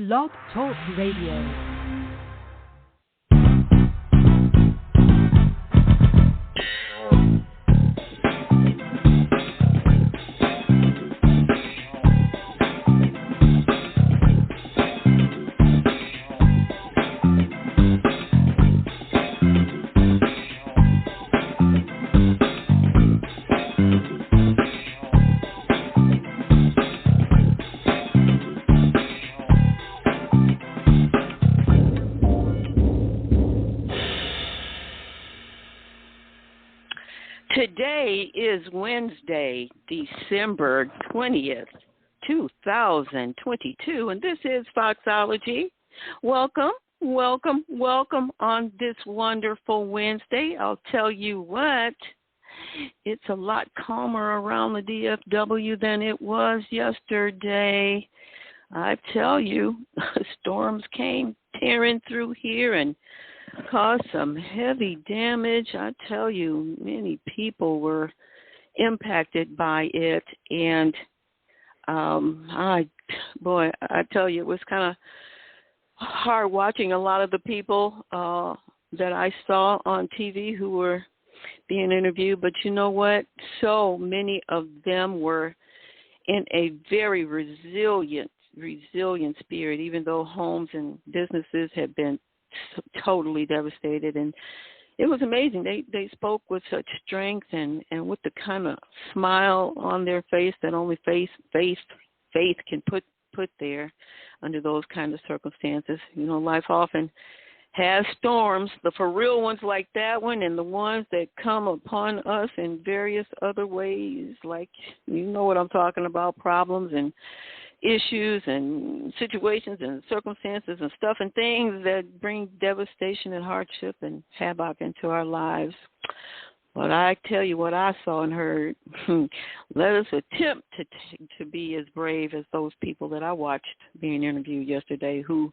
Blog Talk Radio. Today is Wednesday, December 20th, 2022, and this is Foxology. Welcome, welcome, welcome on this wonderful Wednesday. I'll tell you what, it's a lot calmer around the DFW than it was yesterday. I tell you, storms came tearing through here and caused some heavy damage. I tell you, many people were impacted by it, and I tell you, it was kind of hard watching a lot of the people that I saw on TV who were being interviewed, but you know what? So many of them were in a very resilient spirit, even though homes and businesses had been totally devastated. And it was amazing. They spoke with such strength and with the kind of smile on their face that only faith can put there under those kind of circumstances. You know, life often has storms, the for real ones like that one, and the ones that come upon us in various other ways, like, you know what I'm talking about, problems and issues and situations and circumstances and stuff and things that bring devastation and hardship and havoc into our lives. But I tell you what I saw and heard. Let us attempt to be as brave as those people that I watched being interviewed yesterday, who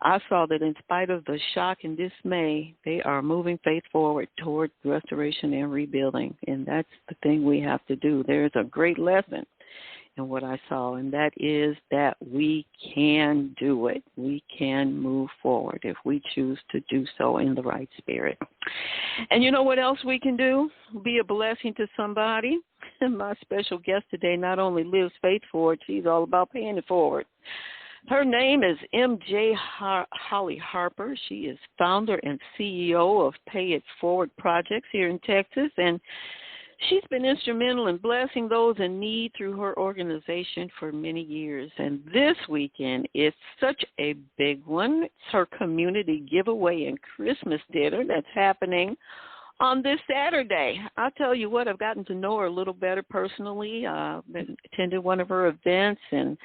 I saw that in spite of the shock and dismay, they are moving faith forward toward restoration and rebuilding. And that's the thing we have to do. There's a great lesson in what I saw, and that is that we can do it. We can move forward if we choose to do so in the right spirit. And you know what else we can do? Be a blessing to somebody. My special guest today not only lives faith forward, she's all about paying it forward. Her name is MJ Holly Harper. She is founder and CEO of Pay It Forward Projects here in Texas, and she's been instrumental in blessing those in need through her organization for many years. And this weekend is such a big one. It's her community giveaway and Christmas dinner that's happening on this Saturday. I'll tell you what, I've gotten to know her a little better personally. Attended one of her events, and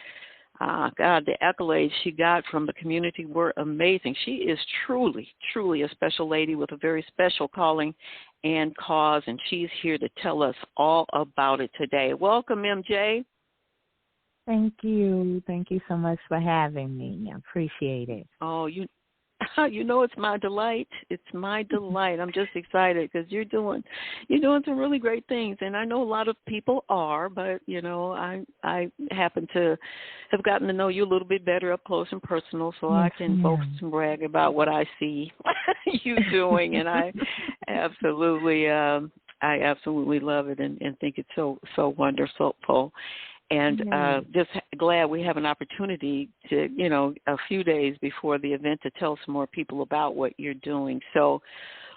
God, the accolades she got from the community were amazing. She is truly, truly a special lady with a very special calling and cause, and she's here to tell us all about it today. Welcome, MJ. Thank you. Thank you so much for having me. I appreciate it. Oh, you know, it's my delight. It's my delight. I'm just excited because you're doing some really great things, and I know a lot of people are, but you know, I happen to have gotten to know you a little bit better up close and personal, so I can boast and brag about what I see you doing, and I absolutely love it and think it's so wonderful. And just glad we have an opportunity to, you know, a few days before the event to tell some more people about what you're doing. So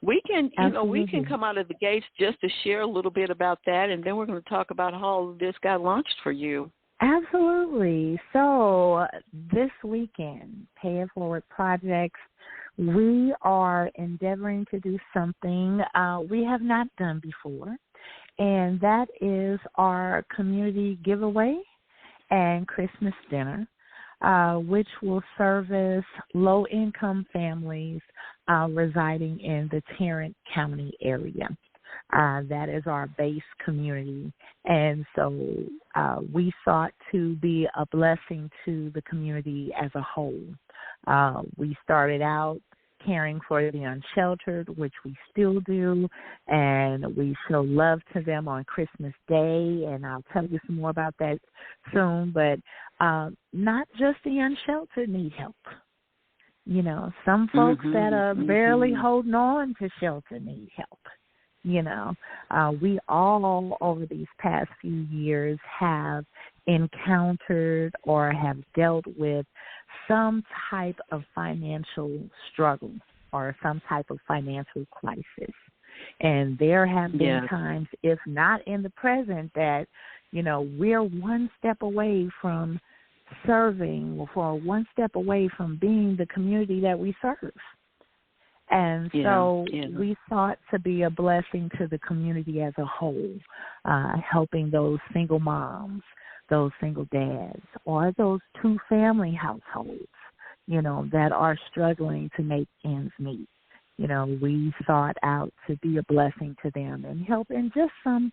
we can, we can come out of the gates just to share a little bit about that, and then we're going to talk about how all of this got launched for you. Absolutely. So this weekend, Pay It Forward Projects, we are endeavoring to do something we have not done before. And that is our community giveaway and Christmas dinner, which will service low-income families residing in the Tarrant County area. That is our base community. And so we sought to be a blessing to the community as a whole. We started out caring for the unsheltered, which we still do, and we show love to them on Christmas Day, and I'll tell you some more about that soon. But not just the unsheltered need help. You know, some folks that are barely holding on to shelter need help. You know, we all over these past few years have encountered or have dealt with some type of financial struggle or some type of financial crisis. And there have been times, if not in the present, that, you know, we're one step away from serving, or one step away from being the community that we serve. And so we sought to be a blessing to the community as a whole, helping those single moms, those single dads, or those two-family households, you know, that are struggling to make ends meet. You know, we sought out to be a blessing to them and help in just some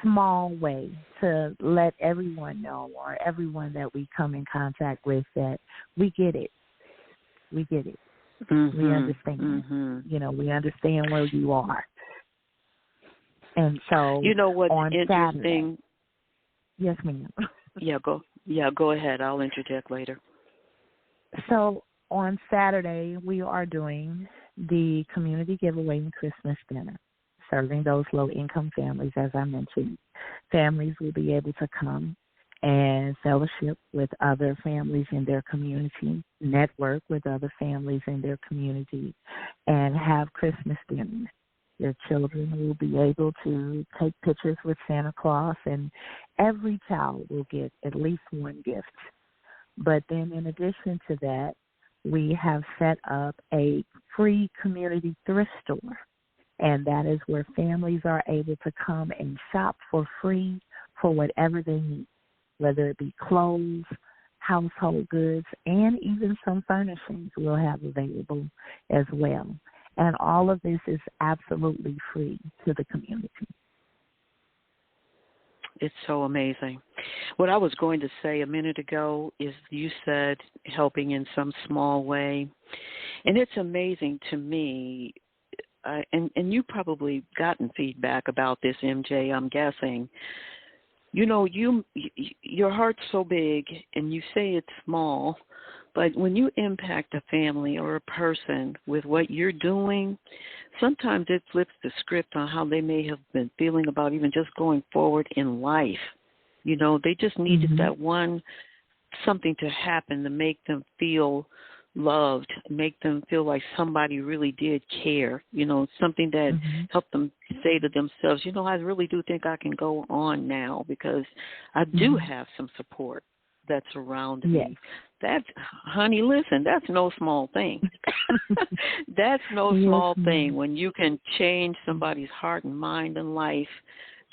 small way to let everyone know, or everyone that we come in contact with, that we get it. We get it. We understand. You know, we understand where you are. And so, you know what's on interesting? Saturday, yes, ma'am. Go ahead. I'll interject later. So on Saturday, we are doing the community giveaway and Christmas dinner, serving those low-income families, as I mentioned. Families will be able to come and fellowship with other families in their community, network with other families in their community, and have Christmas dinner. Your children will be able to take pictures with Santa Claus, and every child will get at least one gift. But then in addition to that, we have set up a free community thrift store, and that is where families are able to come and shop for free for whatever they need, whether it be clothes, household goods, and even some furnishings we'll have available as well. And all of this is absolutely free to the community. It's so amazing. What I was going to say a minute ago is you said helping in some small way. And it's amazing to me, and you probably gotten feedback about this, MJ, I'm guessing. You know, your heart's so big, and you say it's small, but when you impact a family or a person with what you're doing, sometimes it flips the script on how they may have been feeling about even just going forward in life. You know, they just needed that one something to happen to make them feel loved, make them feel like somebody really did care, you know, something that helped them say to themselves, you know, I really do think I can go on now because I do have some support that's around me. That's, honey, listen, that's no small thing. That's no small thing when you can change somebody's heart and mind and life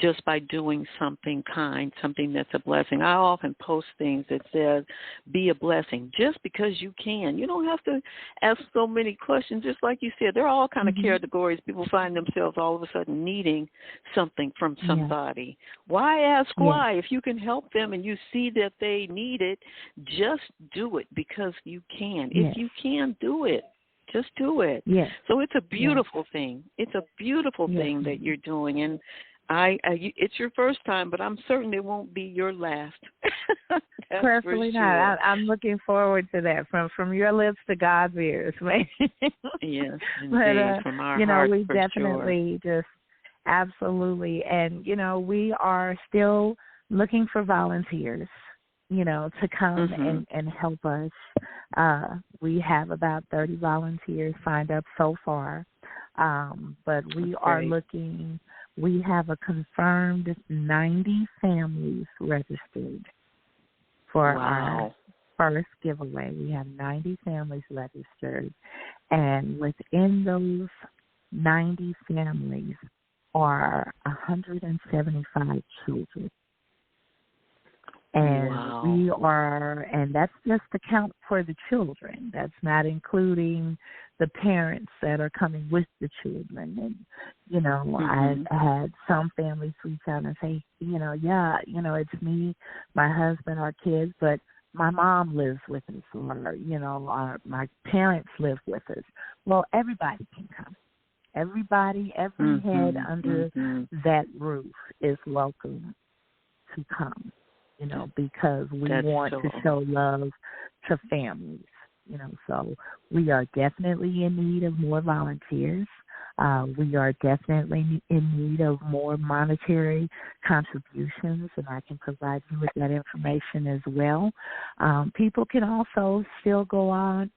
just by doing something kind, something that's a blessing. I often post things that says, be a blessing, just because you can. You don't have to ask so many questions. Just like you said, there are all kind of categories. People find themselves all of a sudden needing something from somebody. Why ask why? If you can help them and you see that they need it, just do it because you can. If you can do it, just do it. So it's a beautiful thing. It's a beautiful thing that you're doing. And it's your first time, but I'm certain it won't be your last. Prayerfully not. I'm looking forward to that from your lips to God's ears, man. Yes, indeed, but, from our you know, hearts, we for definitely just absolutely, and you know, we are still looking for volunteers, you know, to come and help us. We have about 30 volunteers signed up so far, but we are looking. We have a confirmed 90 families registered for our first giveaway. We have 90 families registered, and within those 90 families are 175 children. And and that's just the count for the children. That's not including the parents that are coming with the children. And, you know, I've had some families reach out and say, you know, it's me, my husband, our kids, but my mom lives with us, or, my parents live with us. Well, everybody can come. Everybody, every head under that roof is welcome to come, because we want to show love to families, So we are definitely in need of more volunteers. We are definitely in need of more monetary contributions, and I can provide you with that information as well. People can also still go on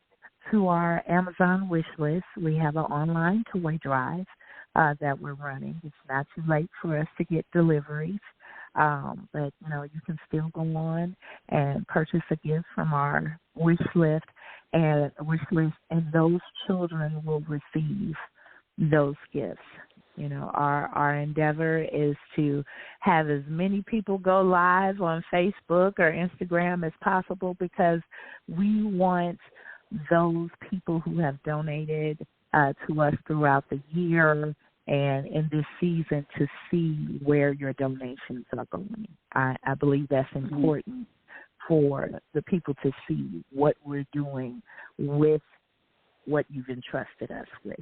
to our Amazon wish list. We have an online toy drive that we're running. It's not too late for us to get deliveries, but you can still go on and purchase a gift from our wish list, and those children will receive those gifts. Our endeavor is to have as many people go live on Facebook or Instagram as possible, because we want those people who have donated to us throughout the year and in this season to see where your donations are going. I believe that's important for the people to see what we're doing with what you've entrusted us with.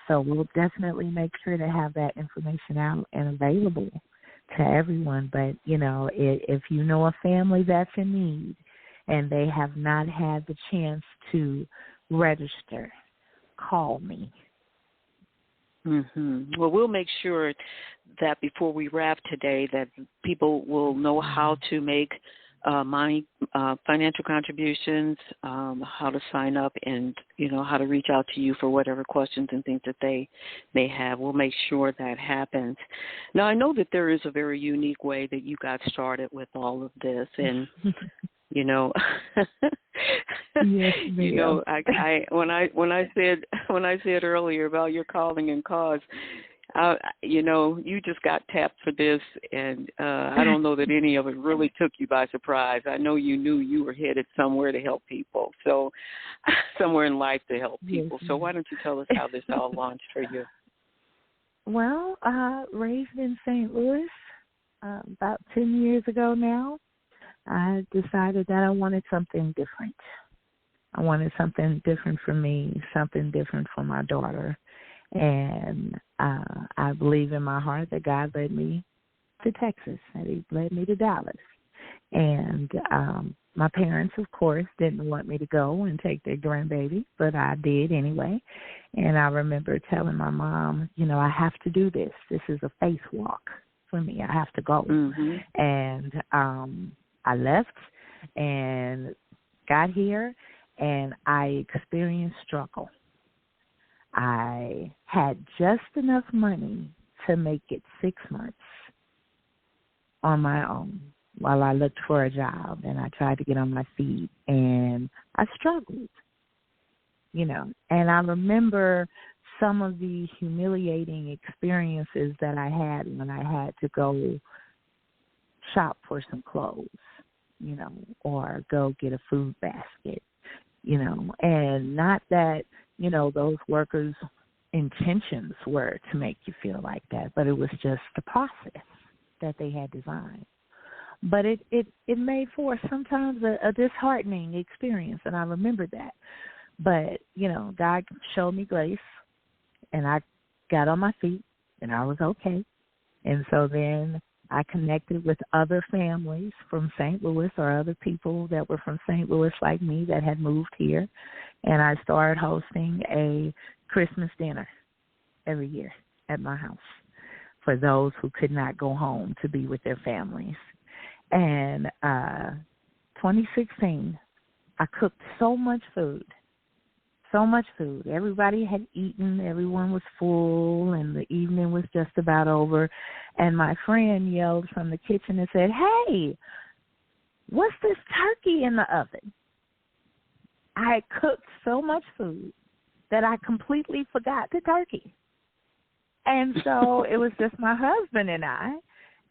So we'll definitely make sure to have that information out and available to everyone. But, if you know a family that's in need and they have not had the chance to register, call me. Well, we'll make sure that before we wrap today that people will know how to make financial contributions, how to sign up, and, how to reach out to you for whatever questions and things that they may have. We'll make sure that happens. Now, I know that there is a very unique way that you got started with all of this, and yes, I when I said earlier about your calling and cause, you just got tapped for this, and I don't know that any of it really took you by surprise. I know you knew you were headed somewhere to help people, so somewhere in life to help people. So why don't you tell us how this all launched for you? Well, raised in St. Louis about 10 years ago now, I decided that I wanted something different. I wanted something different for me, something different for my daughter. And I believe in my heart that God led me to Texas, and He led me to Dallas. And my parents, of course, didn't want me to go and take their grandbaby, but I did anyway. And I remember telling my mom, I have to do this. This is a faith walk for me. I have to go. And I left and got here, and I experienced struggle. I had just enough money to make it 6 months on my own while I looked for a job, and I tried to get on my feet, and I struggled, And I remember some of the humiliating experiences that I had when I had to go shop for some clothes, or go get a food basket, and not that, those workers' intentions were to make you feel like that, but it was just the process that they had designed. But it made for sometimes a disheartening experience, and I remember that. But, God showed me grace, and I got on my feet, and I was okay. And so then I connected with other families from St. Louis, or other people that were from St. Louis like me that had moved here, and I started hosting a Christmas dinner every year at my house for those who could not go home to be with their families. And 2016, I cooked so much food. Everybody had eaten. Everyone was full, and the evening was just about over. And my friend yelled from the kitchen and said, "Hey, what's this turkey in the oven?" I had cooked so much food that I completely forgot the turkey. And so it was just my husband and I.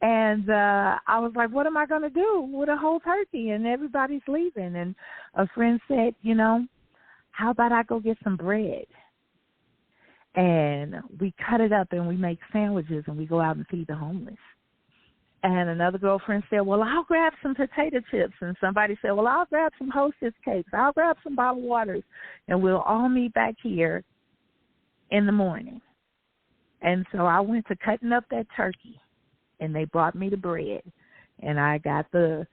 And I was like, what am I going to do with a whole turkey? And everybody's leaving. And a friend said, how about I go get some bread? And we cut it up and we make sandwiches and we go out and feed the homeless. And another girlfriend said, well, I'll grab some potato chips. And somebody said, well, I'll grab some Hostess cakes. I'll grab some bottled waters. And we'll all meet back here in the morning. And so I went to cutting up that turkey, and they brought me the bread. And I got the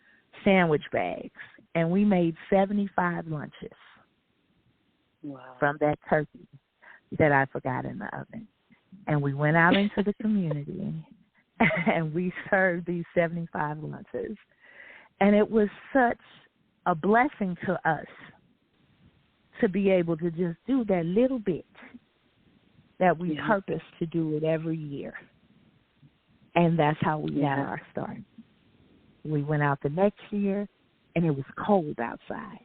sandwich bags. And we made 75 lunches from that turkey that I forgot in the oven. And we went out into the community, and we served these 75 lunches. And it was such a blessing to us to be able to just do that little bit that we purpose to do it every year. And that's how we got our start. We went out the next year, and it was cold outside.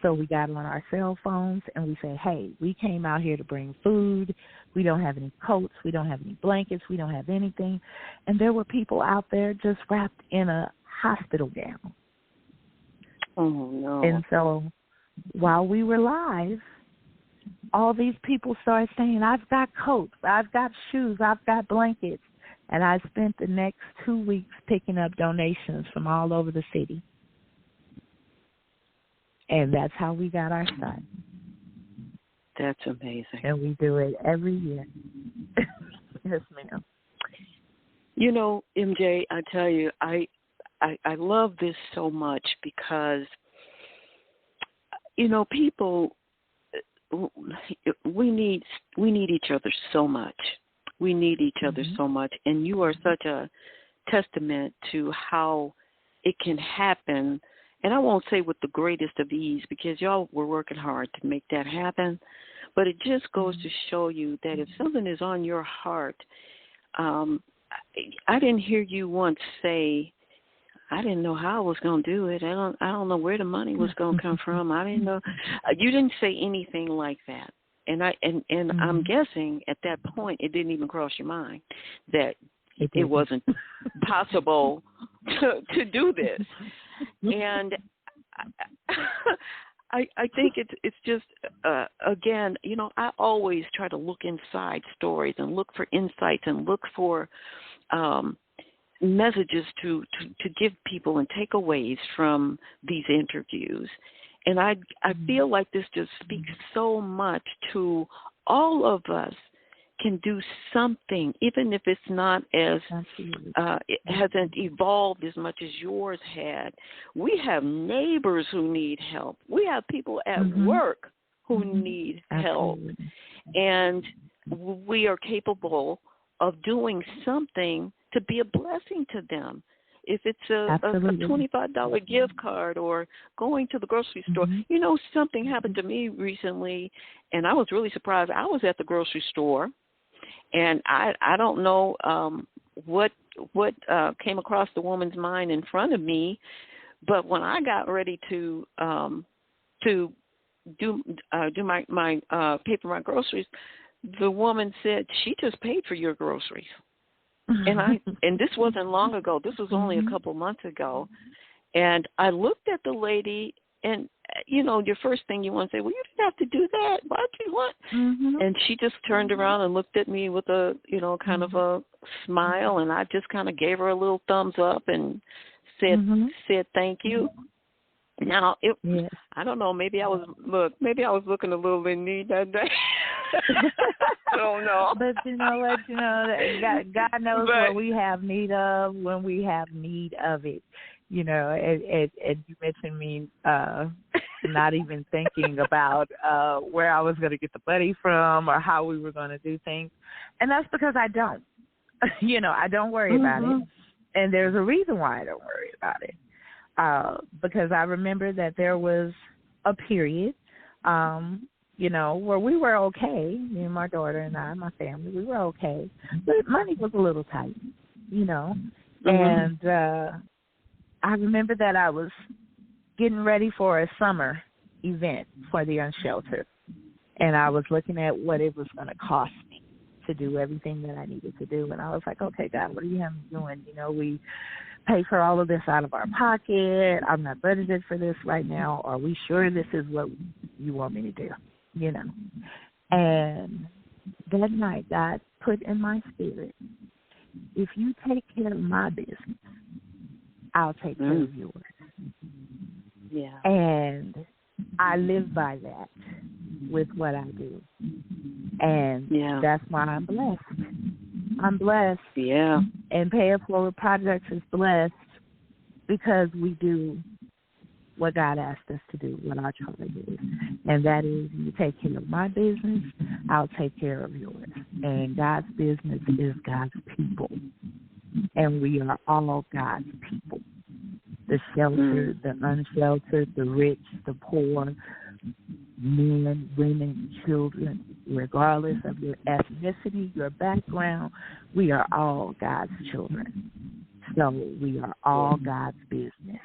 So we got on our cell phones, and we said, hey, we came out here to bring food. We don't have any coats. We don't have any blankets. We don't have anything. And there were people out there just wrapped in a hospital gown. Oh, no. And so while we were live, all these people started saying, I've got coats, I've got shoes, I've got blankets. And I spent the next 2 weeks picking up donations from all over the city. And that's how we got our start. That's amazing. And we do it every year. Yes, ma'am. You know, MJ, I tell you, I love this so much because, you know, people, we need each other so much. We need each other so much. And you are such a testament to how it can happen. And I won't say with the greatest of ease because y'all were working hard to make that happen. But it just goes to show you that if something is on your heart, I didn't hear you once say, I didn't know how I was going to do it. I don't know where the money was going to come from. I didn't know. You didn't say anything like that. And I'm guessing at that point it didn't even cross your mind that it wasn't possible to do this. And I think it's just again, you know, I always try to look inside stories and look for insights and look for messages to give people and takeaways from these interviews. And I feel like this just speaks so much to all of us can do something, even if it's not as, it hasn't evolved as much as yours had. We have neighbors who need help. We have people at work who need help. And we are capable of doing something to be a blessing to them. If it's a $25 gift card or going to the grocery store. You know, something happened to me recently, and I was really surprised. I was at the grocery store, and I don't know what came across the woman's mind in front of me, but when I got ready to do my pay for my groceries, the woman said, she just paid for your groceries. And this wasn't long ago. This was only a couple months ago. And I looked at the lady, and, you know, your first thing you want to say, well, you didn't have to do that. Why did you want? And she just turned around and looked at me with a, you know, kind of a smile, and I just kind of gave her a little thumbs up and said thank you. Now, I don't know, maybe I was looking a little in need that day. I don't know. But you know what, God knows what we have need of when we have need of it. You know, and you mentioned me not even thinking about where I was going to get the money from or how we were going to do things. And that's because I don't. You know, I don't worry about it. And there's a reason why I don't worry about it. Because I remember that there was a period, you know, where we were okay, me and my daughter and I, my family, we were okay. But money was a little tight, you know. And I remember that I was getting ready for a summer event for the unsheltered. And I was looking at what it was going to cost me to do everything that I needed to do. And I was like, okay, God, what do you have me doing? You know, we pay for all of this out of our pocket. I'm not budgeted for this right now. Are we sure this is what you want me to do? You know. And that night, God put in my spirit if you take care of my business, I'll take care of yours. Yeah. And I live by that with what I do. And that's why I'm blessed. I'm blessed. Yeah. And Pay It Forward Projects is blessed because we do what God asked us to do, what our charge is. And that is, you take care of my business, I'll take care of yours. And God's business is God's people. And we are all God's people. The sheltered, the unsheltered, the rich, the poor, men, women, children, regardless of your ethnicity, your background, we are all God's children. So we are all God's business.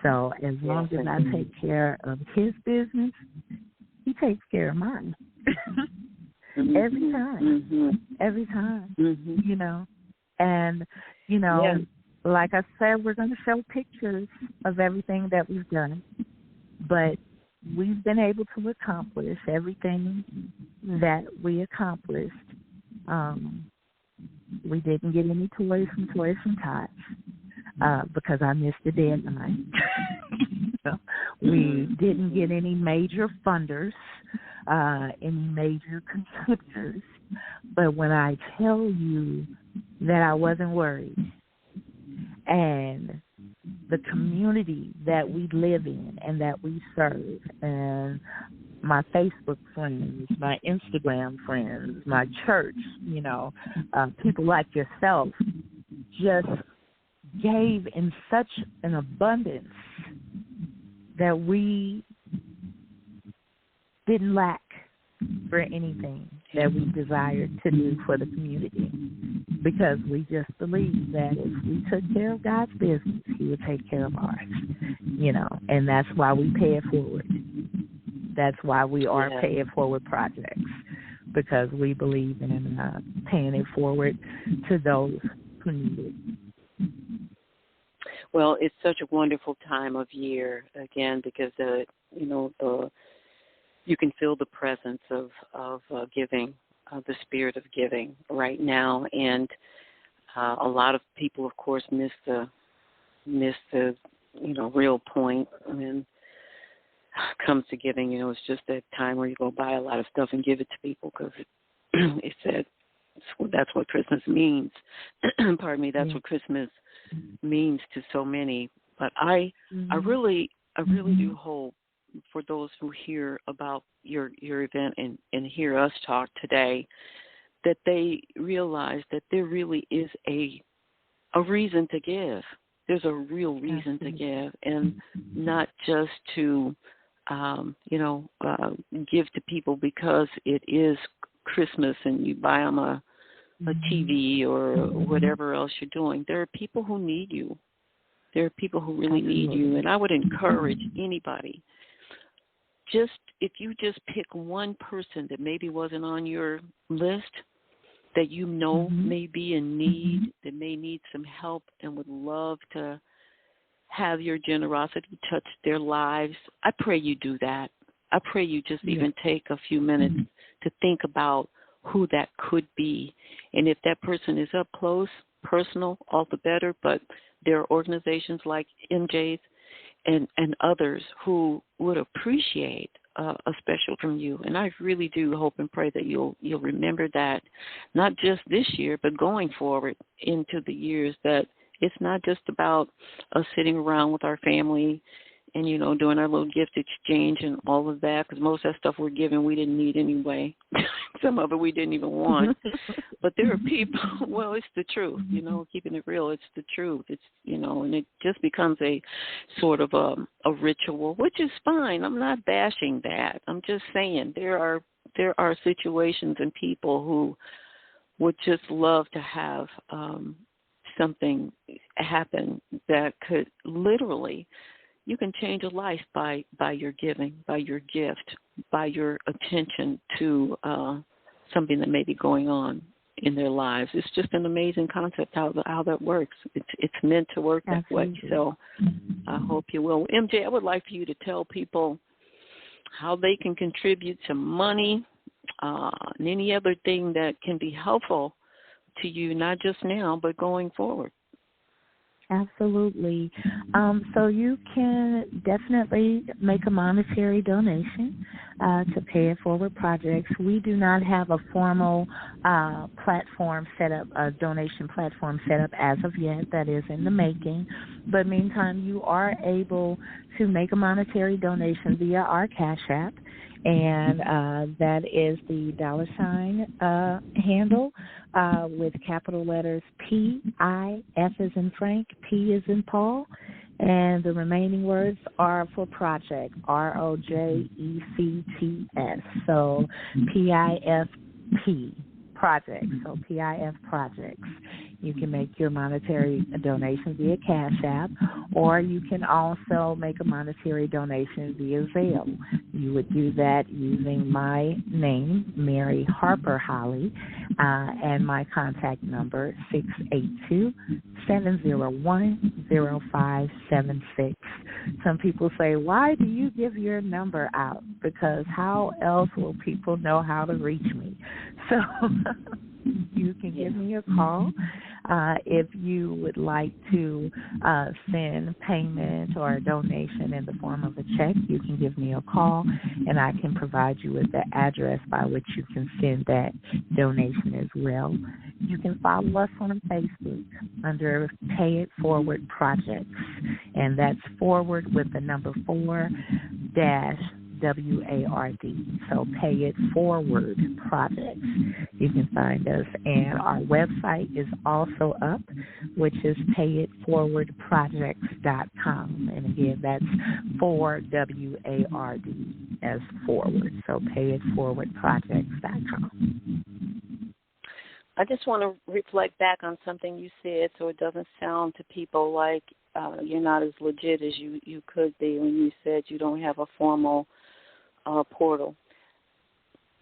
So as long as I take care of his business, he takes care of mine. Every time. Every time. You know. And, you know, like I said, we're going to show pictures of everything that we've done. But we've been able to accomplish everything that we accomplished. We didn't get any toys from Toys and Tots because I missed the deadline. We didn't get any major funders, any major contributors. But when I tell you that I wasn't worried, and the community that we live in and that we serve, and my Facebook friends, my Instagram friends, my church, you know, people like yourself just gave in such an abundance that we didn't lack for anything that we desired to do for the community, because we just believe that if we took care of God's business, he would take care of ours, you know, and that's why we pay it forward. That's why we are Pay It Forward Projects, because we believe in paying it forward to those who need it. Well, it's such a wonderful time of year, again, because, you can feel the presence of giving, the spirit of giving right now. And a lot of people, of course, miss the real point. I mean, comes to giving, it's just that time where you go buy a lot of stuff and give it to people because it said that's what Christmas means. Pardon me, that's what Christmas means to so many. But I really do hope for those who hear about your event and hear us talk today, that they realize that there really is a reason to give. There's a real reason to give, and not just to, give to people because it is Christmas and you buy them a TV or whatever else you're doing. There are people who need you. There are people who really need you, and I would encourage anybody, if you just pick one person that maybe wasn't on your list, that you know may be in need, that may need some help and would love to have your generosity touch their lives, I pray you do that. I pray you just even take a few minutes to think about who that could be. And if that person is up close, personal, all the better, but there are organizations like MJ's and others who would appreciate a special from you. And I really do hope and pray that you'll remember that, not just this year, but going forward into the years, that it's not just about us sitting around with our family and, doing our little gift exchange and all of that, because most of that stuff we're giving we didn't need anyway. Some of it we didn't even want. But there are people, well, it's the truth, keeping it real, it's the truth. It's, and it just becomes a sort of a ritual, which is fine. I'm not bashing that. I'm just saying there are situations and people who would just love to have something happen that could literally, you can change a life by your giving, by your gift, by your attention to something that may be going on in their lives. It's just an amazing concept how that works. It's meant to work that way. So I hope you will. MJ, I would like for you to tell people how they can contribute some money and any other thing that can be helpful to you, not just now, but going forward? Absolutely. So you can definitely make a monetary donation to Pay It Forward projects. We do not have a formal platform set up, a donation platform set up as of yet. That is in the making. But meantime, you are able to make a monetary donation via our Cash App. And that is the $ handle with capital letters PIF as in Frank, P as in Paul, and the remaining words are for project, ROJECTS. So PIFP projects, so PIF projects. You can make your monetary donation via Cash App, or you can also make a monetary donation via Zelle. You would do that using my name, Mary Harper Holly, and my contact number, 682-701-0576. Some people say, why do you give your number out? Because how else will people know how to reach me? So you can give me a call. If you would like to send payment or a donation in the form of a check, you can give me a call, and I can provide you with the address by which you can send that donation as well. You can follow us on Facebook under Pay It Forward Projects, and that's forward with the number 4-WARD. So Pay It Forward Projects. You can find us, and our website is also up, which is payitforwardprojects.com. And again, that's 4-WARD as forward. So payitforwardprojects.com. I just want to reflect back on something you said so it doesn't sound to people like you're not as legit as you could be when you said you don't have a formal portal.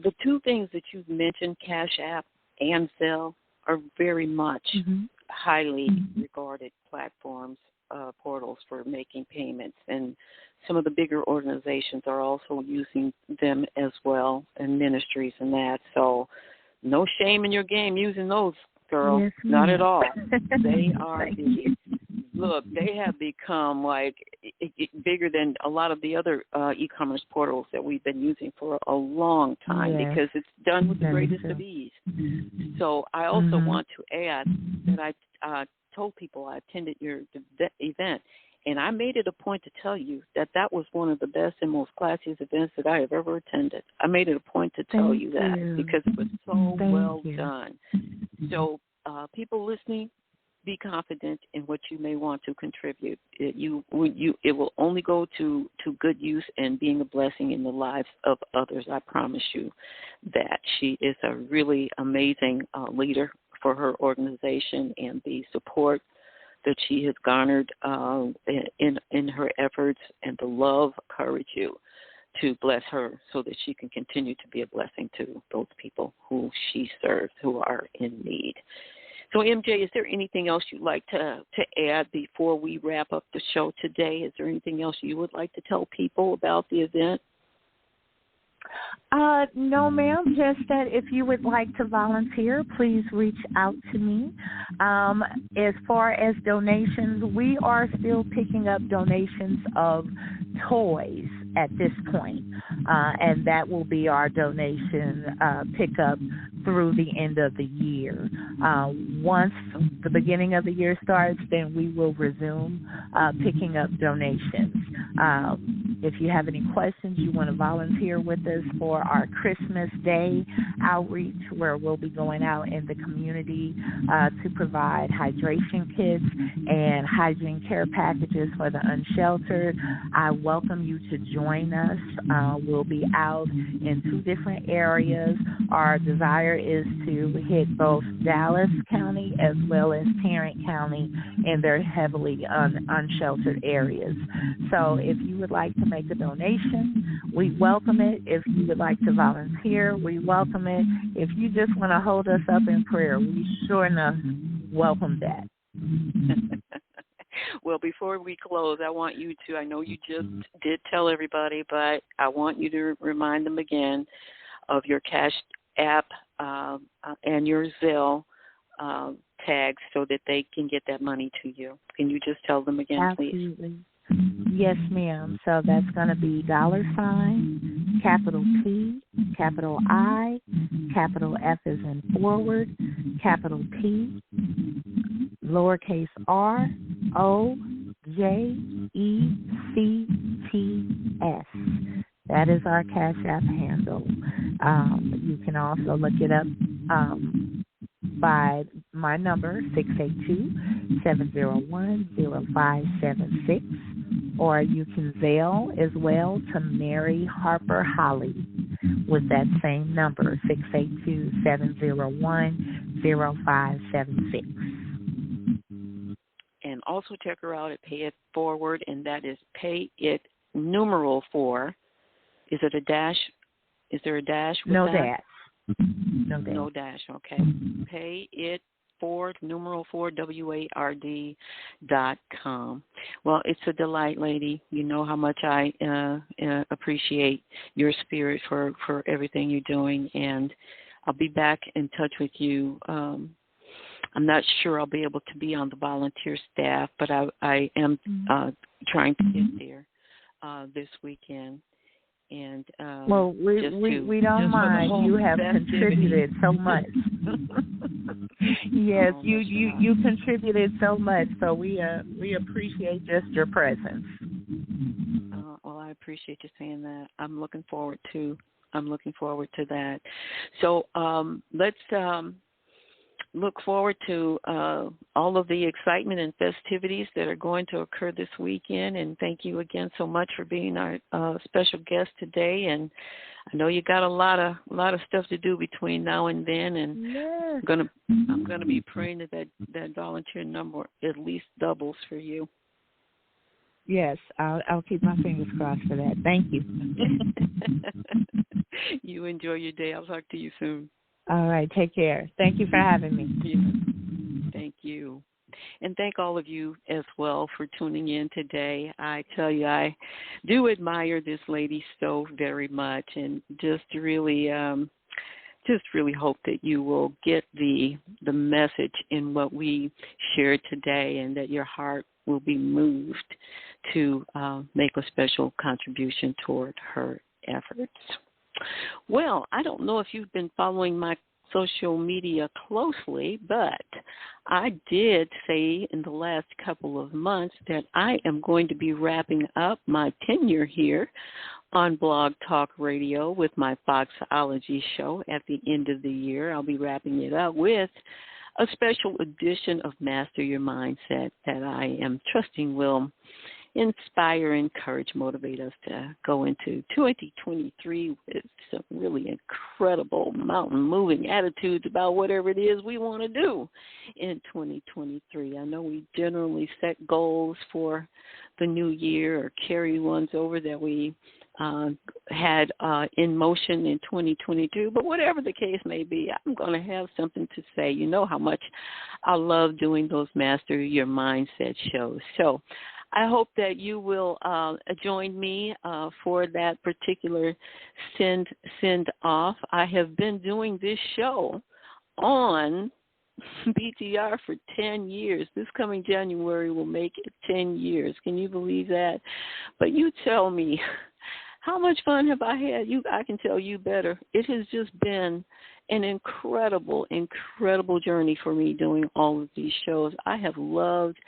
The two things that you've mentioned, Cash App and Zelle, are very much highly regarded platforms, portals for making payments. And some of the bigger organizations are also using them as well, and ministries and that. So no shame in your game using those, girl. Yes, not at all. They are look, they have become like bigger than a lot of the other e-commerce portals that we've been using for a long time because it's done with the greatest of ease. So I also want to add that I told people I attended your event, and I made it a point to tell you that that was one of the best and most classiest events that I have ever attended. I made it a point to tell you that because it was so well done. So people listening, be confident in what you may want to contribute. It will only go to good use and being a blessing in the lives of others. I promise you that. She is a really amazing leader for her organization, and the support that she has garnered in her efforts and the love, encourage you to bless her so that she can continue to be a blessing to those people who she serves who are in need. So, MJ, is there anything else you'd like to add before we wrap up the show today? Is there anything else you would like to tell people about the event? No, ma'am, just that if you would like to volunteer, please reach out to me. As far as donations, we are still picking up donations of toys at this point, and that will be our donation pickup through the end of the year. Once the beginning of the year starts, then we will resume picking up donations. If you have any questions, you want to volunteer with us for our Christmas Day outreach, where we'll be going out in the community to provide hydration kits and hygiene care packages for the unsheltered, I welcome you to join us. We'll be out in 2 different areas. Our desire is to hit both Dallas County as well as Tarrant County in their heavily unsheltered areas. So if you would like to make a donation, we welcome it. If you would like to volunteer, we welcome it. If you just want to hold us up in prayer, we sure enough welcome that. Well, before we close, I want you to, I know you just did tell everybody, but I want you to remind them again of your Cash App and your Zelle tags so that they can get that money to you. Can you just tell them again, please? Absolutely. Yes, ma'am. So that's going to be $, capital T, capital I, capital F as in forward, capital T, lowercase r, O, J, E, C, T, S. That is our Cash App handle. You can also look it up by my number, 682-701-0576, or you can Zelle as well to Mary Harper Holly with that same number, 682-701-0576. And also check her out at Pay It Forward, and that is Pay It numeral 4. Is it a dash? Is there a dash with No that? dash. No dash. No dash, okay. Pay It Forward, numeral 4, WARD.com. Well, it's a delight, lady. You know how much I appreciate your spirit for everything you're doing, and I'll be back in touch with you. I'm not sure I'll be able to be on the volunteer staff, but I am trying to get there this weekend. And well, we don't mind. You have contributed so much. Yes, you contributed so much, so we appreciate just your presence. Well, I appreciate you saying that. I'm looking forward to that. So let's look forward to all of the excitement and festivities that are going to occur this weekend. And thank you again so much for being our special guest today. And I know you got a lot of stuff to do between now and then. And yes. I'm gonna be praying that volunteer number at least doubles for you. Yes, I'll keep my fingers crossed for that. Thank you. You enjoy your day. I'll talk to you soon. All right, take care. Thank you for having me. Yeah. Thank you. And thank all of you as well for tuning in today. I tell you, I do admire this lady so very much, and just really hope that you will get the message in what we shared today, and that your heart will be moved to make a special contribution toward her efforts. Well, I don't know if you've been following my social media closely, but I did say in the last couple of months that I am going to be wrapping up my tenure here on Blog Talk Radio with my Foxology show at the end of the year. I'll be wrapping it up with a special edition of Master Your Mindset that I am trusting will inspire, encourage, motivate us to go into 2023 with some really incredible mountain-moving attitudes about whatever it is we want to do in 2023. I know we generally set goals for the new year or carry ones over that we had in motion in 2022, but whatever the case may be, I'm going to have something to say. You know how much I love doing those Master Your Mindset shows. So I hope that you will join me for that particular send off. I have been doing this show on BTR for 10 years. This coming January will make it 10 years. Can you believe that? But you tell me, how much fun have I had? I can tell you better. It has just been an incredible, incredible journey for me doing all of these shows. I have loved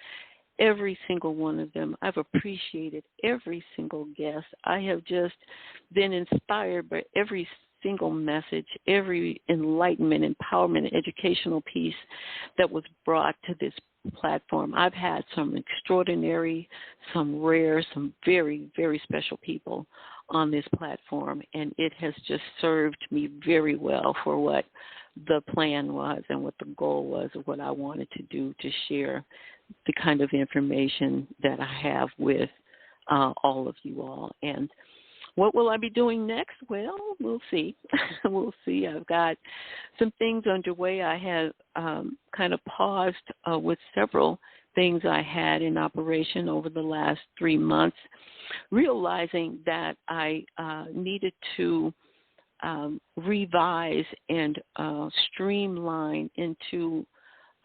every single one of them. I've appreciated every single guest. I have just been inspired by every single message, every enlightenment, empowerment, educational piece that was brought to this platform. I've had some extraordinary, some rare, some very, very special people on this platform, and it has just served me very well for what the plan was and what the goal was of what I wanted to do, to share the kind of information that I have with all of you all. And what will I be doing next? Well, we'll see. We'll see. I've got some things underway. I have kind of paused with several things I had in operation over the last 3 months, realizing that I needed to revise and streamline into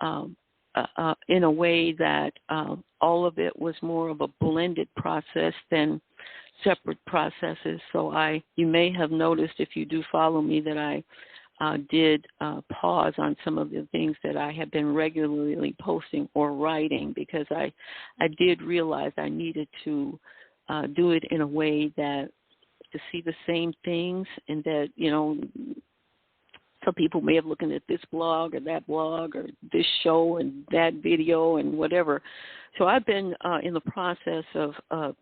in a way that all of it was more of a blended process than separate processes. So you may have noticed, if you do follow me, that I did pause on some of the things that I have been regularly posting or writing, because I did realize I needed to do it in a way that to see the same things, and that, some people may have looking at this blog or that blog or this show and that video and whatever. So I've been in the process of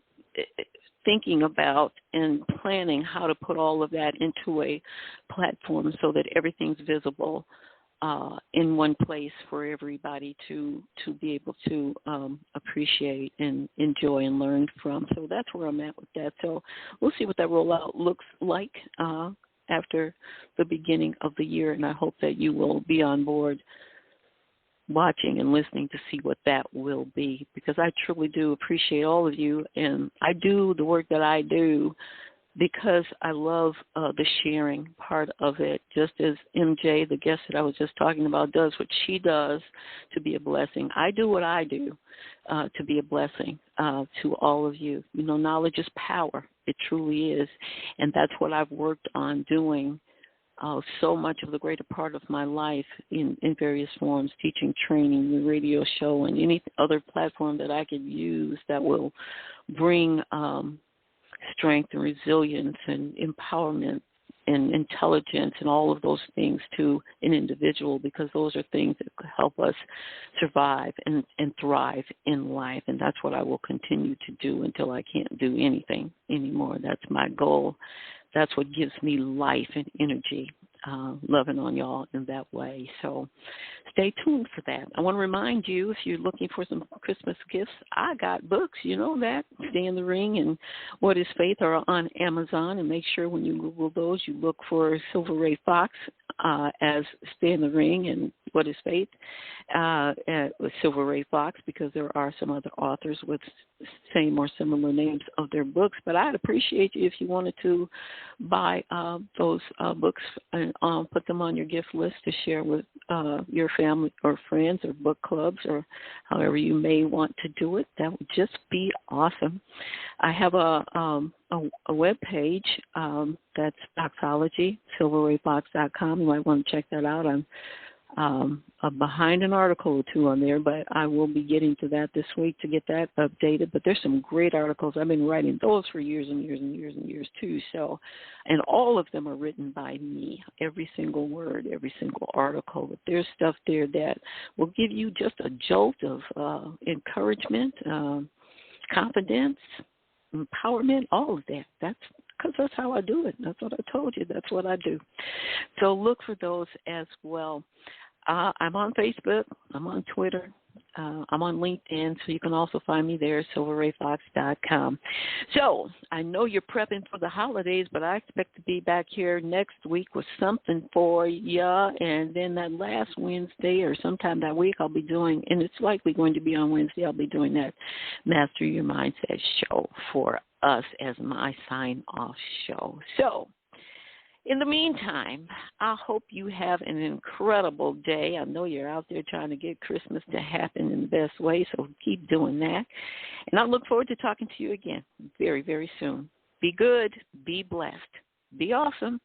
thinking about and planning how to put all of that into a platform so that everything's visible in one place for everybody to be able to appreciate and enjoy and learn from. So that's where I'm at with that. So we'll see what that rollout looks like after the beginning of the year, and I hope that you will be on board watching and listening to see what that will be, because I truly do appreciate all of you, and I do the work that I do because I love the sharing part of it, just as MJ, the guest that I was just talking about, does what she does to be a blessing. I do what I do to be a blessing to all of you. Knowledge is power. It truly is, and that's what I've worked on doing so much of the greater part of my life in various forms, teaching, training, the radio show, and any other platform that I could use that will bring strength and resilience and empowerment and intelligence and all of those things to an individual, because those are things that help us survive and thrive in life. And that's what I will continue to do until I can't do anything anymore. That's my goal. That's what gives me life and energy, loving on y'all in that way. So stay tuned for that. I want to remind you, if you're looking for some Christmas gifts, I got books, that. Stay in the Ring and What is Faith are on Amazon, and make sure when you Google those, you look for Silver Ray Fox as Stay in the Ring and What is Faith with Silver Ray Fox, because there are some other authors with same or similar names of their books. But I'd appreciate you if you wanted to buy those books and put them on your gift list to share with your family or friends or book clubs or however you may want to do it. That would just be awesome. I have a web page that's Foxology, silverrayfox.com. You might want to check that out. I'm behind an article or two on there, but I will be getting to that this week to get that updated. But there's some great articles. I've been writing those for years and years and years and years too. So, and all of them are written by me, every single word, every single article. But there's stuff there that will give you just a jolt of encouragement, confidence, empowerment, all of that. That's because that's how I do it. That's what I told you. That's what I do. So look for those as well. I'm on Facebook. I'm on Twitter. I'm on LinkedIn, so you can also find me there, silverrayfox.com. So I know you're prepping for the holidays, but I expect to be back here next week with something for you. And then that last Wednesday or sometime that week I'll be doing, and it's likely going to be on Wednesday, I'll be doing that Master Your Mindset show for us as my sign-off show. So in the meantime, I hope you have an incredible day. I know you're out there trying to get Christmas to happen in the best way, so keep doing that. And I look forward to talking to you again very, very soon. Be good. Be blessed. Be awesome.